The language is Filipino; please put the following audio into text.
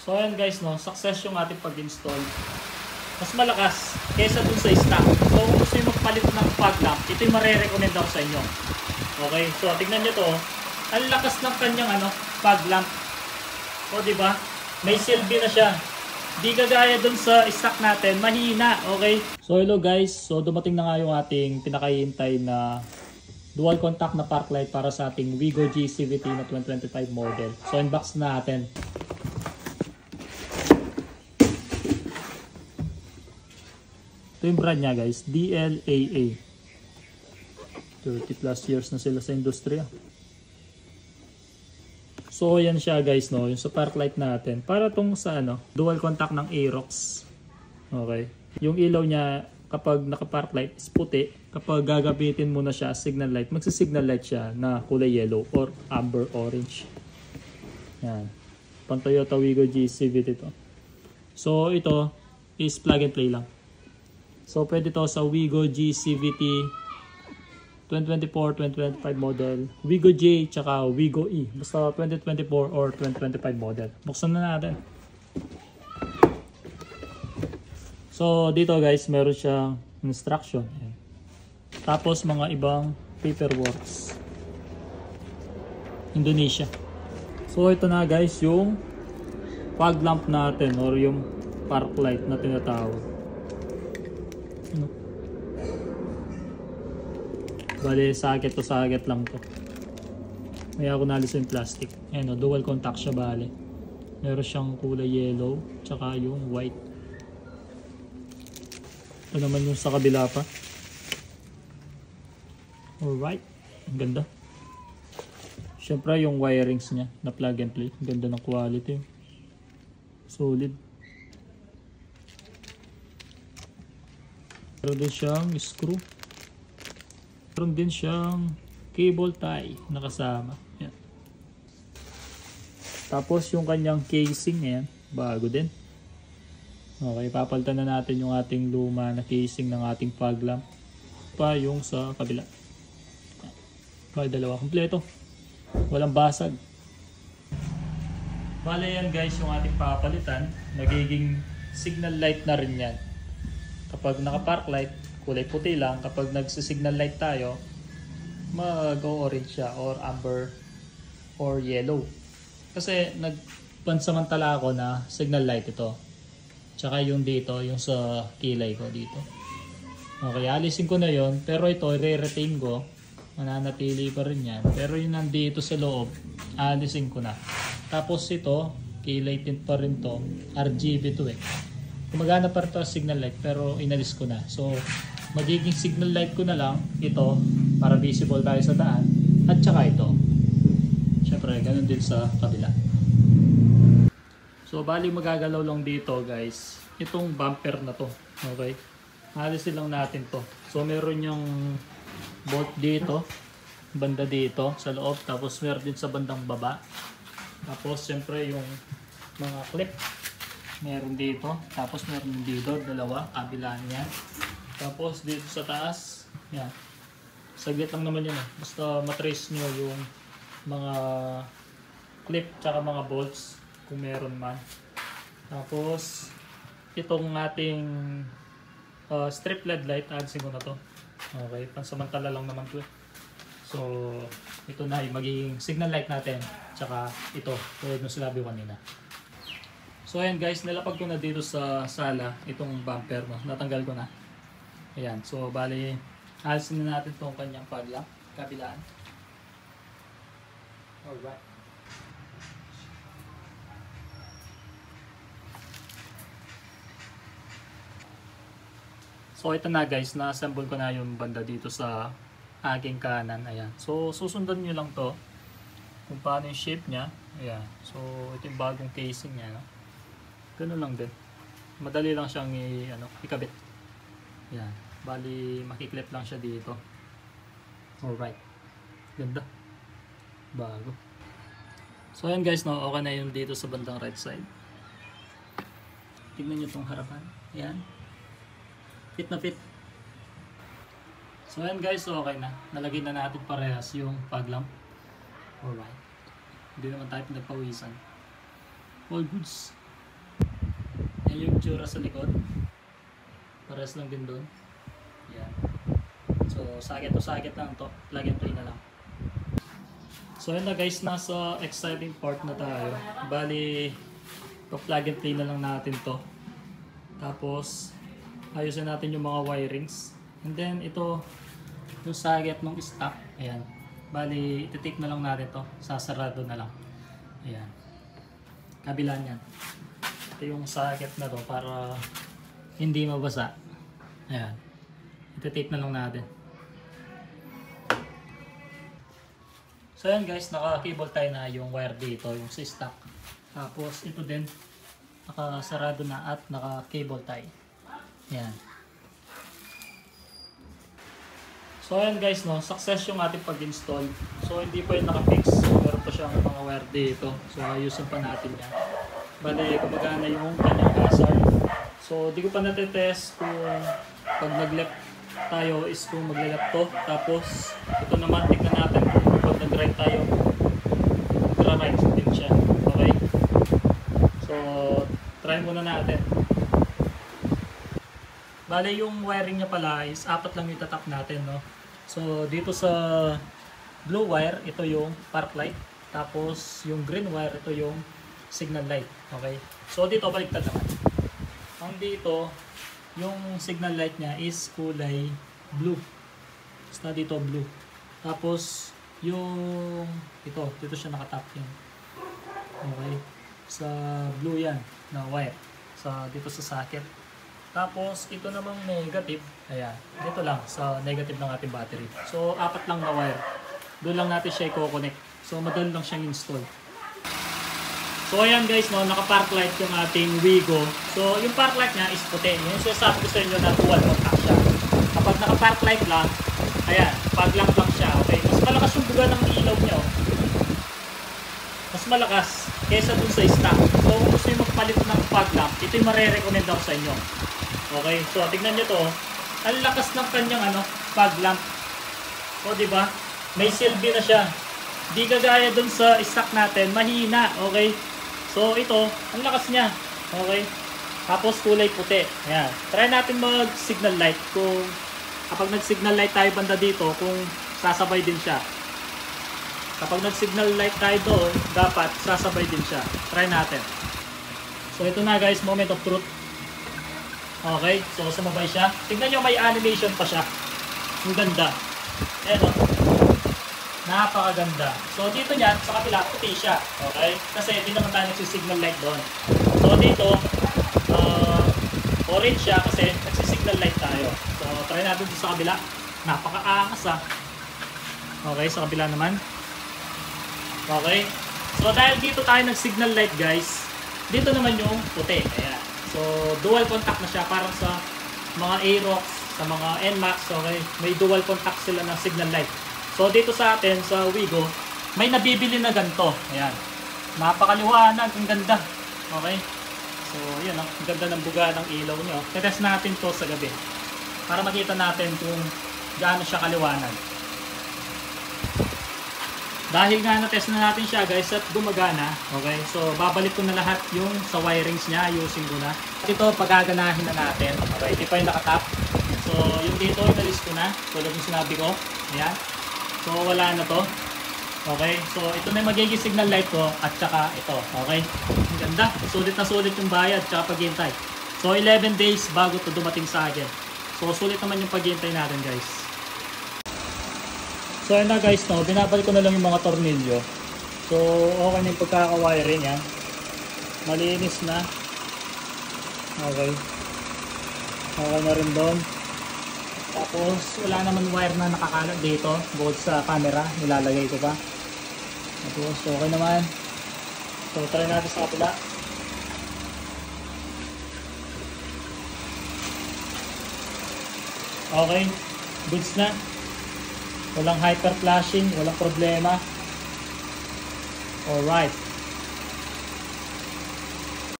So ayan guys, no, success yung ating pag-install. Mas malakas kaysa dun sa stock. So kung gusto nyo magpalit ng fog lamp, ito yung marirecommend ako sa inyo. Okay, so tignan nyo to. Ang lakas ng kanyang fog lamp. O diba? May silbi na siya. Di kagaya dun sa stock natin, mahina. Okay? So hello guys, so dumating na nga yung ating pinakahihintay na dual contact na park light para sa ating Wigo G-CVT na 2025 model. So unbox na natin. Ito yung brand niya guys, DLAA. 30 plus years na sila sa industriya. So yan siya guys, no, yung sa park light natin. Para tong sa dual contact ng Aerox. Okay. Yung ilaw niya kapag naka-park light is puti. Kapag gagabitin mo na siya signal light, magsi-signal light siya na kulay yellow or amber orange. Yan. Pang Toyota Wigo G-CVT ito. So ito is plug and play lang. So pwede to sa Wigo G-CVT 2024, 2025 model, Wigo J, tsaka Wigo E. Basta 2024 or 2025 model. Buksan na natin. So dito guys, meron siyang instruction. Tapos mga ibang paperworks. Indonesia. So ito na guys, yung fog lamp natin or yung park light na tinatawag. Bale, socket to socket lang to. Kaya ako nalis yung plastic. Ayan o, dual contact siya bale. Meron siyang kulay yellow, tsaka yung white. Ito naman yung sa kabila pa. Alright, ang ganda. Siyempre yung wirings niya na plug and play. Ang ganda ng quality. Solid. Meron din siyang screw. Meron din siyang cable tie na kasama. Yan. Tapos yung kanyang casing, yan, bago din. Okay, papalitan na natin yung ating luma na casing ng ating fog lamp. Pa yung sa kabila. Bale, dalawa kompleto. Walang basag. Bale yan guys yung ating papalitan. Nagiging signal light na rin yan. Kapag naka-park light, kulay puti lang. Kapag nagsi-signal light tayo, mag-orange siya or amber or yellow. Kasi nagpansamantala ako na signal light ito. Tsaka yung dito, yung sa kilay ko dito. Okay, alisin ko na yon. Pero ito, re-retain ko. Mananatili pa rin yan. Pero yung nandito sa loob, alisin ko na. Tapos ito, kilay tint pa rin to. RGB to eh. Gumagana pa rin to signal light pero inalis ko na. So, magiging signal light ko na lang ito para visible tayo sa daan. At saka ito. Siyempre, ganun din sa kabila. So, bali magagalaw lang dito guys. Itong bumper na to. Okay? Alisin lang natin to. So, meron yung bolt dito. Banda dito sa loob. Tapos, meron din sa bandang baba. Tapos, siyempre yung mga clip. Meron dito. Tapos, meron dito. Dalawa. Kabila niya. Tapos dito sa taas, yan. Saglit lang naman yun. Basta matrace nyo yung mga clip tsaka mga bolts kung meron man. Tapos itong ating strip LED light, adsin ko na to. Okay, pansamantala lang naman to. So ito na yung magiging signal light natin. Tsaka ito, tulad ng sinabi ko kanina. So ayan guys, nilapag ko na dito sa sala itong bumper, no? Natanggal ko na. Ayan, so bali alisin na natin itong kanyang fog lamp, kabilaan. Alright. So ito na guys, na-assemble ko na yung banda dito sa aking kanan. Ayan, so susundan nyo lang to kung paano yung shape nya. Ayan, so ito yung bagong casing nya, no? Ganun lang din. Madali lang siyang ikabit. Yan. Bali, makiklip lang siya dito. Alright. Ganda. Bago. So, ayan guys, no? Okay na yung dito sa bandang right side. Tignan nyo itong harapan. Ayan. Fit na fit. So, ayan guys, so okay na. Nalagay na natin parehas yung fog lamp. Alright. Hindi naman tayo pinagpawisan. All goods. Yan yung tsura sa likod. Pares lang din doon. Yan. So, sakit to sakit lang to. Plug and play na lang. So, yun na guys. Nasa exciting part na tayo. Bali, plug and play na lang natin to. Tapos, ayusin natin yung mga wirings. And then, ito, yung socket ng stock. Ayan. Bali, iti-tape na lang natin to. Sasarado na lang. Ayan. Kabila niyan. Ito yung socket na to para hindi mabasa. Ayan. Iti-tape na lang natin. So ayan guys, naka-cable tie na yung wire dito, yung sa stock. Tapos ito din, nakasarado na at naka-cable tie. Ayan. So ayan guys, no, success yung ating pag-install. So hindi pa yung naka-fix. Meron pa siyang mga wire dito. So ayusin pa natin yan. Bale, gumagana yung kanyang hazard. So di ko pa natetest kung pag nag-left tayo is kung magle-left to. Tapos ito naman, tignan natin kung pag nag-right tayo, magra-right din siya. Okay? So try muna natin. Bale, yung wiring niya pala is apat lang yung tatap natin, no? So dito sa blue wire, ito yung park light. Tapos yung green wire, ito yung signal light. Okay? So dito baliktad naman. Ang dito, yung signal light niya is kulay blue. Basta dito blue. Tapos yung dito siya nakatap yan. Okay? Sa blue yan na wire. Dito sa socket. Tapos ito namang negative, ayan, dito lang sa negative ng ating battery. So apat lang na wire. Doon lang natin siya i-connect. So madali lang siyang install. So ayan guys, no, naka-park light yung ating Wigo. So yung park light niya is puti. Yung sinasabi ko sa inyo na dual contact siya. Kapag naka-park light lang, ayan, pag lang siya. Okay, mas malakas yung buga ng ilaw niyo. Mas malakas kaysa dun sa stock. So kung gusto nyo magpalit ng fog lamp, ito yung marirecommend ako sa inyo. Okay, so tignan nyo to. Ang lakas ng kanyang fog lamp. O diba? May silbi na siya. Di kagaya dun sa stock natin, mahina. Okay? So ito, ang lakas niya. Okay? Tapos kulay puti. Ayan. Try natin mag signal light. Kung kapag nag signal light tayo banda dito, kung sasabay din siya. Kapag nag signal light tayo doon, dapat sasabay din siya. Try natin. So ito na guys, moment of truth. Okay, so sumabay siya. Tingnan nyo, may animation pa siya. Ang ganda. Ayan o. Napakaganda. So dito niyan, sa kapila, puti siya. Okay? Kasi hindi naman tayo nagsisignal light doon. So dito, orange siya kasi nagsisignal light tayo. So try natin dito sa kabila. Napakaangas Okay, sa kabila naman. Okay. So dahil dito tayo nag-signal light guys, dito naman yung puti. Ayan. So dual contact na siya para sa mga Aerox, sa mga NMAX. Okay. May dual contact sila ng signal light. So dito sa atin, sa Wigo, may nabibili na ganito. Ayan. Napakaliwanag. Ang ganda. Okay. So yun, ang ganda ng buga ng ilaw nyo. Tetest natin to sa gabi para makita natin kung gaano siya kaliwanag. Dahil nga na-test na natin siya guys at gumagana, okay? So babalik ko na lahat yung sa wirings niya, ayusin ko na. At ito pagaganahin na natin, okay? Ito pa yung nakatap. So yung dito, inalis ko na, tulad yung sinabi ko. Ayan. So wala na to. Okay? So ito na yung magiging signal light ko at saka ito, okay? Ang ganda, sulit na sulit yung bayad at paghintay. So 11 days bago to dumating sa akin. So sulit naman yung paghintay natin guys. So yun na guys, no, binabalik ko na lang yung mga tornilyo. So okay na yung pagkaka-wiring yan. Malinis na. Okay. Okay na rin doon. Tapos wala naman wire na nakakalat dito. Bukod sa camera, nilalagay ko pa. Tapos okay naman. So try natin sa kapila. Okay. Goods na. Walang hyper flashing, walang problema. Alright.